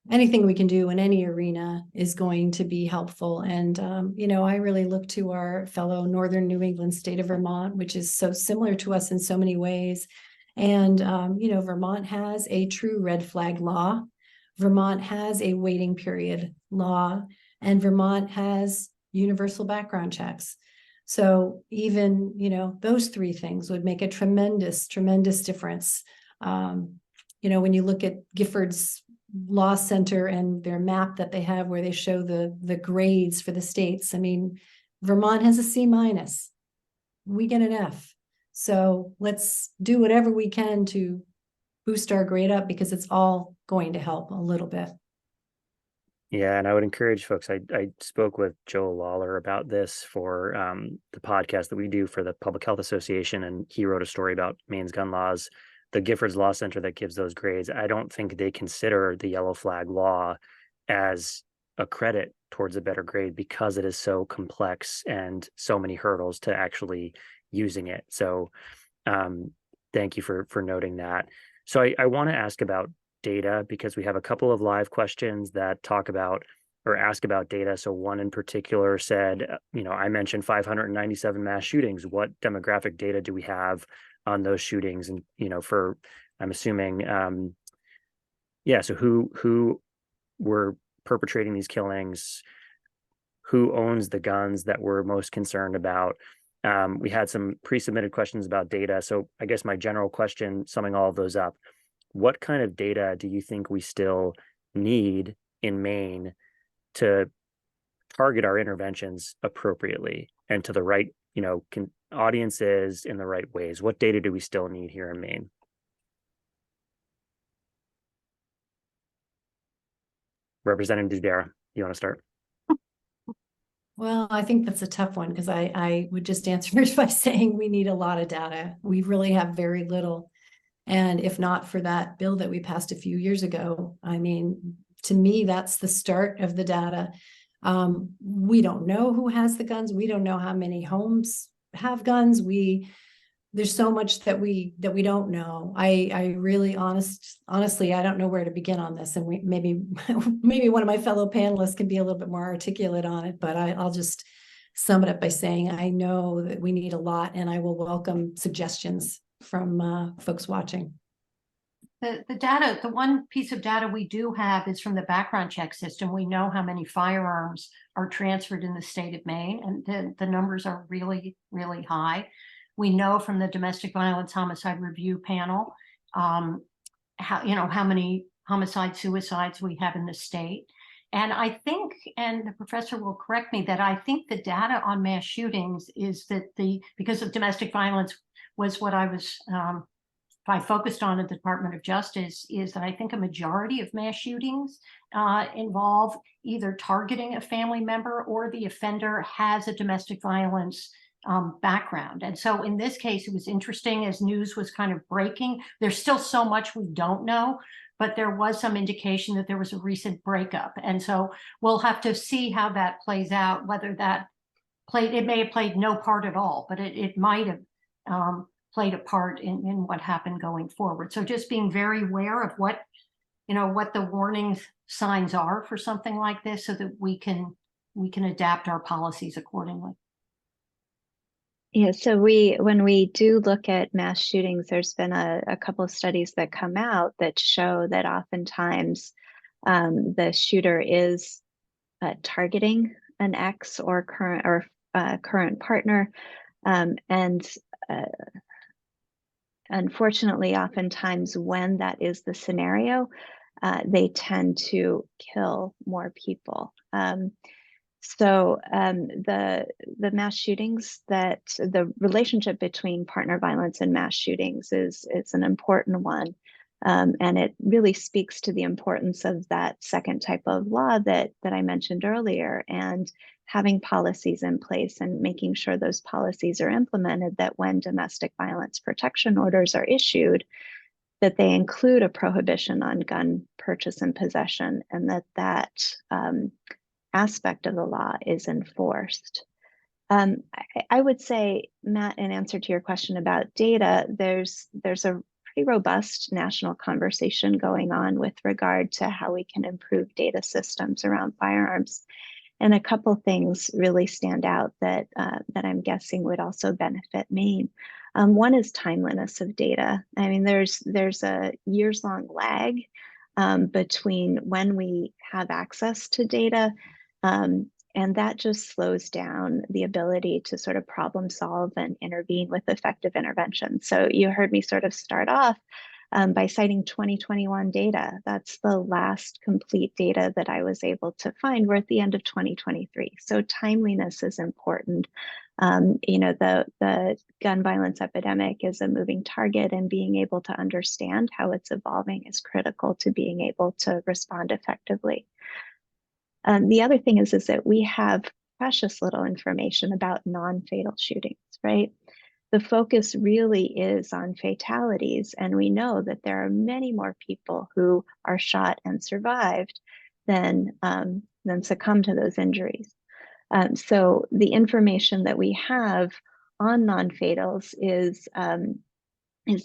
anything we can do in any arena is going to be helpful. And, I really look to our fellow Northern New England state of Vermont, which is so similar to us in so many ways. And, Vermont has a true red flag law. Vermont has a waiting period law, and Vermont has universal background checks. So even, those three things would make a tremendous, tremendous difference. When you look at Gifford's Law Center and their map that they have where they show the grades for the states. I mean, Vermont has a C-. We get an F. So let's do whatever we can to boost our grade up, because it's all going to help a little bit. Yeah, and I would encourage folks. I spoke with Joe Lawler about this for the podcast that we do for the Public Health Association, and he wrote a story about Maine's gun laws. The Giffords Law Center that gives those grades, I don't think they consider the yellow flag law as a credit towards a better grade, because it is so complex and so many hurdles to actually using it. So thank you for noting that. So I want to ask about data, because we have a couple of live questions that talk about or ask about data. So one in particular said, I mentioned 597 mass shootings. What demographic data do we have on those shootings? And I'm assuming so who were perpetrating these killings, who owns the guns that we're most concerned about. We had some pre-submitted questions about data. So I guess my general question, summing all of those up, what kind of data do you think we still need in Maine to target our interventions appropriately and to the right, audiences in the right ways? What data do we still need here in Maine? Representative Doudera, you want to start? Well, I think that's a tough one, because I would just answer it by saying we need a lot of data. We really have very little. And if not for that bill that we passed a few years ago, I mean, to me, that's the start of the data. We don't know who has the guns. We don't know how many homes have guns. We there's so much that we don't know. I really honestly, I don't know where to begin on this, and maybe maybe one of my fellow panelists can be a little bit more articulate on it, but I'll just sum it up by saying I know that we need a lot, and I will welcome suggestions from folks watching. The data, the one piece of data we do have is from the background check system. We know how many firearms are transferred in the state of Maine, and the numbers are really, really high. We know from the Domestic Violence Homicide Review Panel how many homicide suicides we have in the state. And I think, and the professor will correct me, that I think the data on mass shootings is that because of domestic violence was what I focused on at the Department of Justice, is that I think a majority of mass shootings involve either targeting a family member or the offender has a domestic violence background. And so in this case, it was interesting as news was kind of breaking. There's still so much we don't know, but there was some indication that there was a recent breakup. And so we'll have to see how that plays out, whether that it may have played no part at all, but it might have played a part in what happened going forward. So just being very aware of what the warning signs are for something like this, so that we can adapt our policies accordingly. Yeah, so when we do look at mass shootings, there's been a couple of studies that come out that show that oftentimes the shooter is targeting an ex or current partner, and unfortunately, oftentimes when that is the scenario, they tend to kill more people. So the mass shootings, that the relationship between partner violence and mass shootings is an important one. And it really speaks to the importance of that second type of law that I mentioned earlier, and having policies in place and making sure those policies are implemented, that when domestic violence protection orders are issued, that they include a prohibition on gun purchase and possession, and that aspect of the law is enforced. I would say, Matt, in answer to your question about data, there's a pretty robust national conversation going on with regard to how we can improve data systems around firearms. And a couple things really stand out that I'm guessing would also benefit Maine. One is timeliness of data. I mean, there's a years-long lag between when we have access to data, and that just slows down the ability to sort of problem solve and intervene with effective intervention. So you heard me sort of start off by citing 2021 data. That's the last complete data that I was able to find. We're at the end of 2023. So timeliness is important. The gun violence epidemic is a moving target, and being able to understand how it's evolving is critical to being able to respond effectively. The other thing is that we have precious little information about non-fatal shootings, right? The focus really is on fatalities, and we know that there are many more people who are shot and survived than succumb to those injuries. So the information that we have on non-fatals is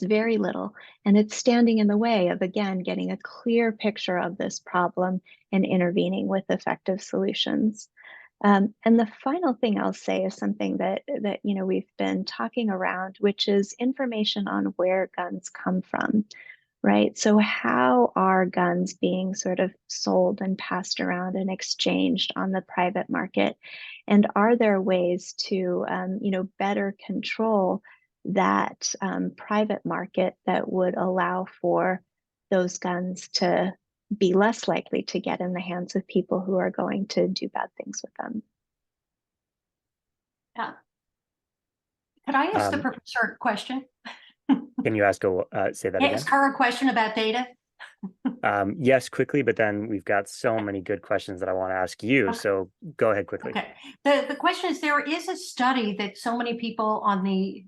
very little, and it's standing in the way of, again, getting a clear picture of this problem and intervening with effective solutions. And the final thing I'll say is something that we've been talking around, which is information on where guns come from, right? So how are guns being sort of sold and passed around and exchanged on the private market? And are there ways to better control that private market that would allow for those guns to be less likely to get in the hands of people who are going to do bad things with them? Yeah. Could I ask the professor a question? Can you say that again? Ask her a question about data? Yes, quickly, but then we've got so many good questions that I want to ask you. Okay. So go ahead quickly. Okay. The question is, there is a study that so many people on the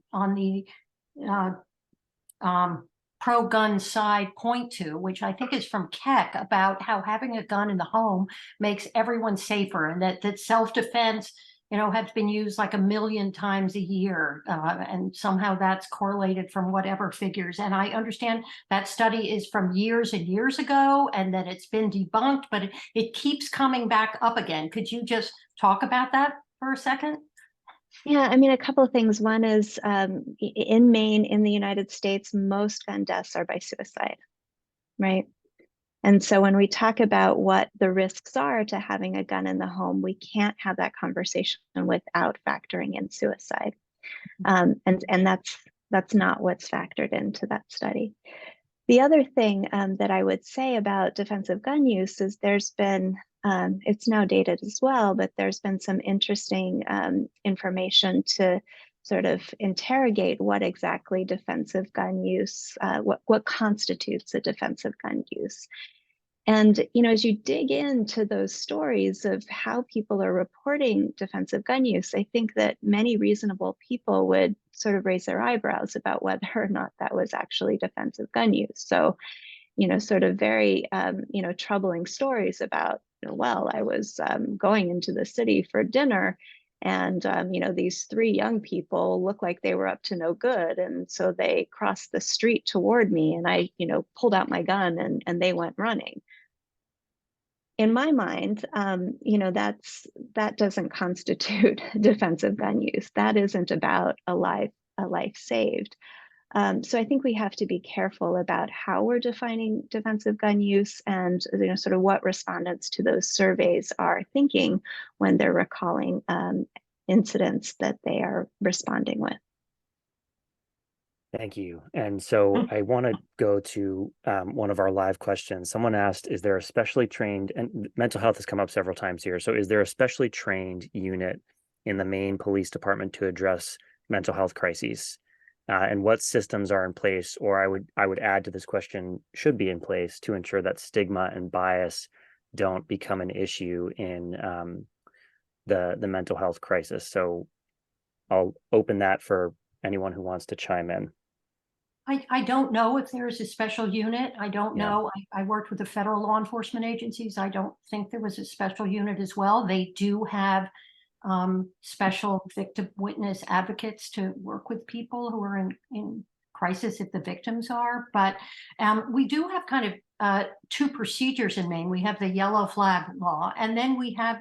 pro-gun side point to, which I think is from Keck, about how having a gun in the home makes everyone safer, and that self-defense have been used like 1 million times a year, and somehow that's correlated from whatever figures. And I understand that study is from years and years ago, and that it's been debunked, but it keeps coming back up again. Could you just talk about that for a second? Yeah, I mean, a couple of things. One is in Maine, in the United States, most gun deaths are by suicide, right? And so when we talk about what the risks are to having a gun in the home, we can't have that conversation without factoring in suicide. And that's not what's factored into that study. The other thing that I would say about defensive gun use is there's been, it's now dated as well, but there's been some interesting information to sort of interrogate what exactly defensive gun use, what constitutes a defensive gun use. And, as you dig into those stories of how people are reporting defensive gun use, I think that many reasonable people would sort of raise their eyebrows about whether or not that was actually defensive gun use. So, sort of very, troubling stories about, well, I was going into the city for dinner, and, these 3 young people looked like they were up to no good. And so they crossed the street toward me, and I, pulled out my gun, and they went running. In my mind, that doesn't constitute defensive gun use. That isn't about a life saved. So I think we have to be careful about how we're defining defensive gun use, and sort of what respondents to those surveys are thinking when they're recalling incidents that they are responding with. Thank you. And so I want to go to one of our live questions. Someone asked, is there a specially trained, and mental health has come up several times here, so is there a specially trained unit in the Maine Police Department to address mental health crises? And what systems are in place, or I would add to this question, should be in place to ensure that stigma and bias don't become an issue in the mental health crisis? So I'll open that for anyone who wants to chime in. I don't know if there's a special unit. I don't know. I worked with the federal law enforcement agencies. I don't think there was a special unit as well. They do have special victim witness advocates to work with people who are in crisis if the victims are. But we do have kind of 2 procedures in Maine. We have the yellow flag law, and then we have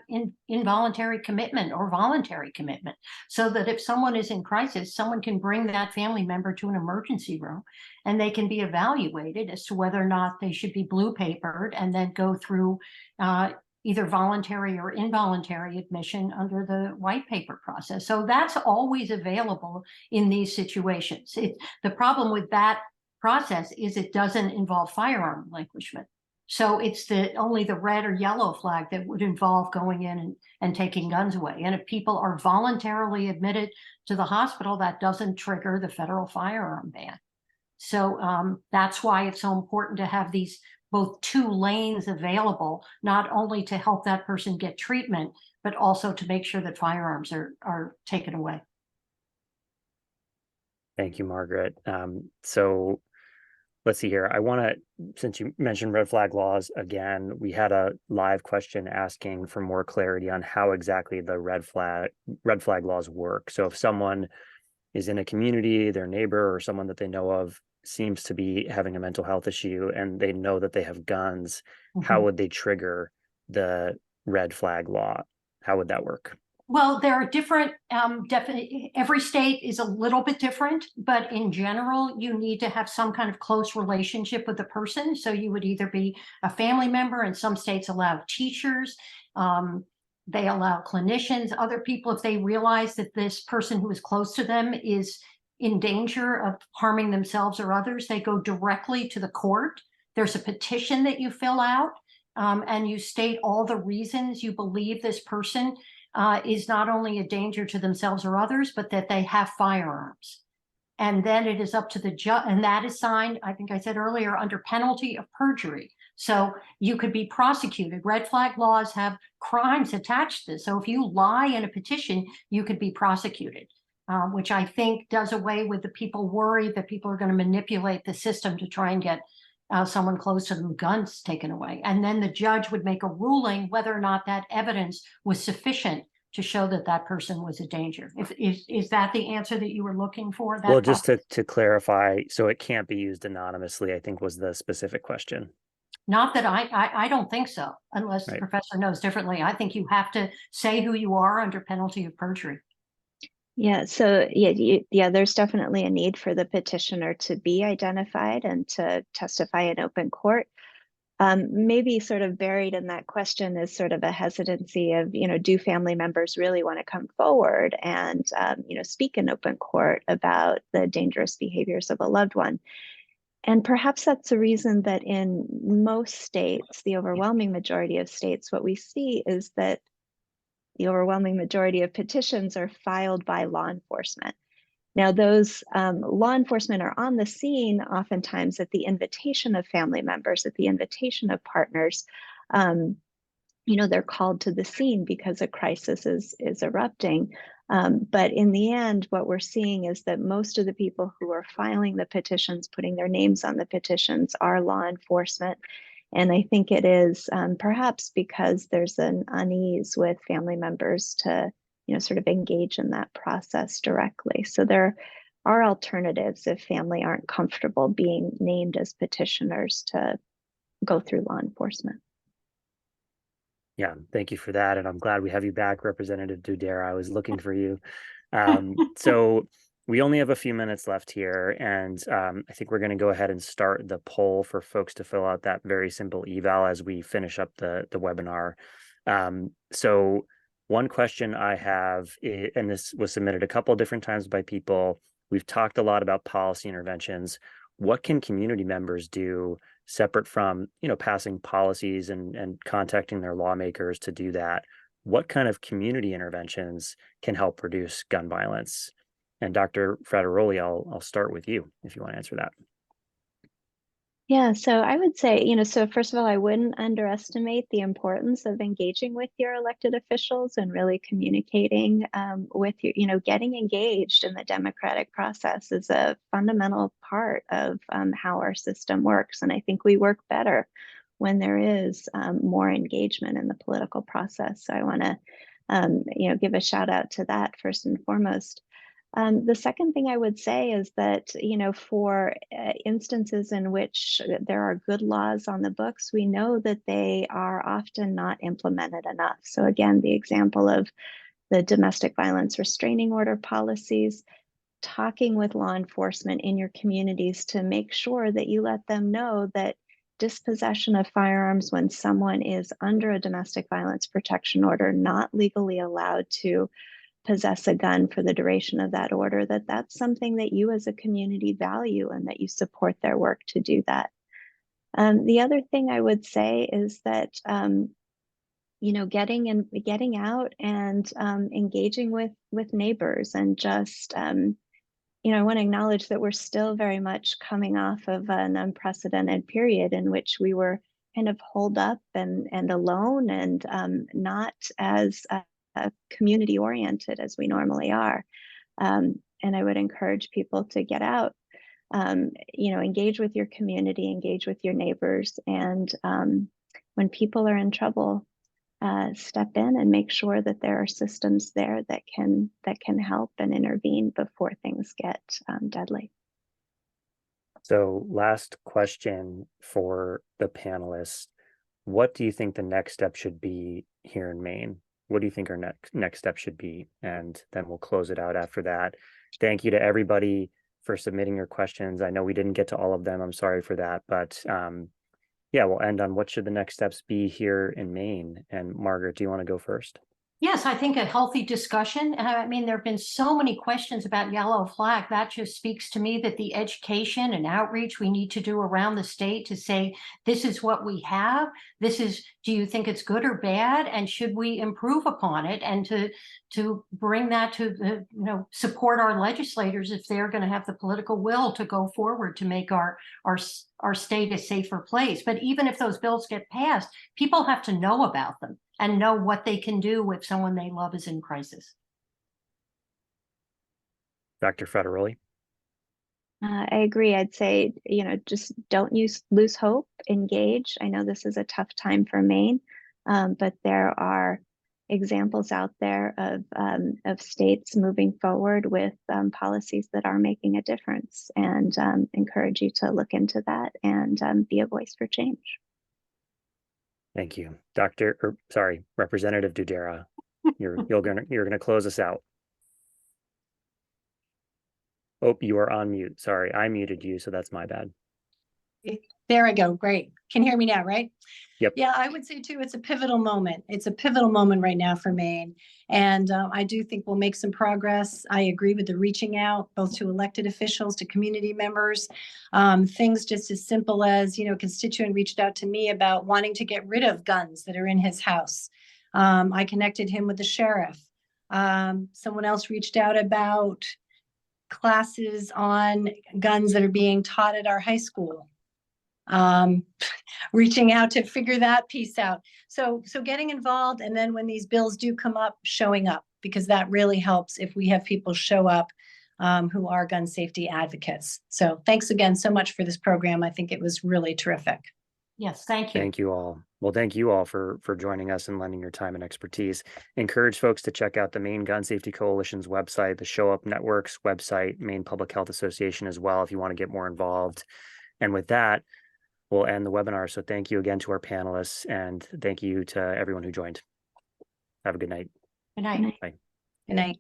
involuntary commitment or voluntary commitment, so that if someone is in crisis, someone can bring that family member to an emergency room, and they can be evaluated as to whether or not they should be blue papered, and then go through either voluntary or involuntary admission under the white paper process. So that's always available in these situations. The problem with that process is it doesn't involve firearm relinquishment. So it's only the red or yellow flag that would involve going in and taking guns away. And if people are voluntarily admitted to the hospital, that doesn't trigger the federal firearm ban. So that's why it's so important to have these both 2 lanes available, not only to help that person get treatment, but also to make sure that firearms are taken away. Thank you, Margaret. So let's see here. I want to, since you mentioned red flag laws again, we had a live question asking for more clarity on how exactly the red flag laws work. So if someone is in a community, their neighbor or someone that they know of seems to be having a mental health issue and they know that they have guns, how would they trigger the red flag law? How would that work? Well, there are different, every state is a little bit different, but in general, you need to have some kind of close relationship with the person. So you would either be a family member, and some states allow teachers, they allow clinicians, other people, if they realize that this person who is close to them is in danger of harming themselves or others, they go directly to the court. There's a petition that you fill out, and you state all the reasons you believe this person is not only a danger to themselves or others, but that they have firearms. And then it is up to the judge, and that is signed, I think I said earlier, under penalty of perjury. So you could be prosecuted. Red flag laws have crimes attached to this. So if you lie in a petition, you could be prosecuted. Which I think does away with the people worried that people are going to manipulate the system to try and get someone close to them guns taken away. And then the judge would make a ruling whether or not that evidence was sufficient to show that that person was a danger. Is that the answer that you were looking for? Well, just to clarify, so it can't be used anonymously, I think was the specific question. Not that I don't think so, unless the Right. professor knows differently. I think you have to say who you are under penalty of perjury. Yeah, so yeah, there's definitely a need for the petitioner to be identified and to testify in open court. Maybe sort of buried in that question is sort of a hesitancy of, do family members really want to come forward and, speak in open court about the dangerous behaviors of a loved one? And perhaps that's the reason that in most states, the overwhelming majority of states, what we see is that the overwhelming majority of petitions are filed by law enforcement. Now, those law enforcement are on the scene oftentimes at the invitation of family members, at the invitation of partners. They're called to the scene because a crisis is erupting. But in the end, what we're seeing is that most of the people who are filing the petitions, putting their names on the petitions, are law enforcement. And I think it is perhaps because there's an unease with family members to sort of engage in that process directly. So there are alternatives if family aren't comfortable being named as petitioners to go through law enforcement. Yeah, thank you for that. And I'm glad we have you back, Representative Doudera. I was looking for you. So we only have a few minutes left here, and I think we're going to go ahead and start the poll for folks to fill out that very simple eval as we finish up the webinar. So one question I have, and this was submitted a couple of different times by people, we've talked a lot about policy interventions. What can community members do separate from, passing policies and contacting their lawmakers to do that? What kind of community interventions can help reduce gun violence? And Dr. Frattaroli, I'll start with you if you want to answer that. Yeah, so I would say, so first of all, I wouldn't underestimate the importance of engaging with your elected officials and really communicating with your, getting engaged in the democratic process is a fundamental part of how our system works. And I think we work better when there is more engagement in the political process. So I want to, give a shout out to that first and foremost. The second thing I would say is that, for instances in which there are good laws on the books, we know that they are often not implemented enough. So again, the example of the domestic violence restraining order policies, talking with law enforcement in your communities to make sure that you let them know that dispossession of firearms when someone is under a domestic violence protection order, not legally allowed to possess a gun for the duration of that order, that's something that you as a community value and that you support their work to do that. The other thing I would say is that, getting out and engaging with neighbors and just, I want to acknowledge that we're still very much coming off of an unprecedented period in which we were kind of holed up and alone and not as community oriented as we normally are. And I would encourage people to get out, engage with your community, engage with your neighbors. And when people are in trouble, step in and make sure that there are systems there that can help and intervene before things get deadly. So last question for the panelists. What do you think the next step should be here in Maine? What do you think our next step should be? And then we'll close it out after that. Thank you to everybody for submitting your questions. I know we didn't get to all of them. I'm sorry for that. But yeah, we'll end on what should the next steps be here in Maine. And Margaret, do you want to go first? Yes, I think a healthy discussion. I mean, there have been so many questions about yellow flag. That just speaks to me that the education and outreach we need to do around the state to say, this is what we have. This is, do you think it's good or bad? And should we improve upon it? And to bring that to the, support our legislators if they're going to have the political will to go forward to make our state a safer place. But even if those bills get passed, people have to know about them and know what they can do if someone they love is in crisis. Dr. Frattaroli? I agree. I'd say, just don't lose hope, engage. I know this is a tough time for Maine, but there are examples out there of states moving forward with policies that are making a difference, and encourage you to look into that and be a voice for change. Thank you, Representative Doudera. You're gonna close us out. Oh, you are on mute. Sorry, I muted you, so that's my bad. There I go. Great. Can hear me now, right? Yep. Yeah, I would say too, it's a pivotal moment. It's a pivotal moment right now for Maine. And I do think we'll make some progress. I agree with the reaching out, both to elected officials, to community members. Things just as simple as, a constituent reached out to me about wanting to get rid of guns that are in his house. I connected him with the sheriff. Someone else reached out about classes on guns that are being taught at our high school. Reaching out to figure that piece out. So getting involved, and then when these bills do come up, showing up, because that really helps if we have people show up who are gun safety advocates. So thanks again so much for this program. I think it was really terrific. Yes, thank you. Thank you all. Well, thank you all for joining us and lending your time and expertise. Encourage folks to check out the Maine Gun Safety Coalition's website, the Show Up Network's website, Maine Public Health Association as well, if you want to get more involved. And with that, we'll end the webinar. So thank you again to our panelists, and thank you to everyone who joined. Have a good night. Good night. Bye. Good night.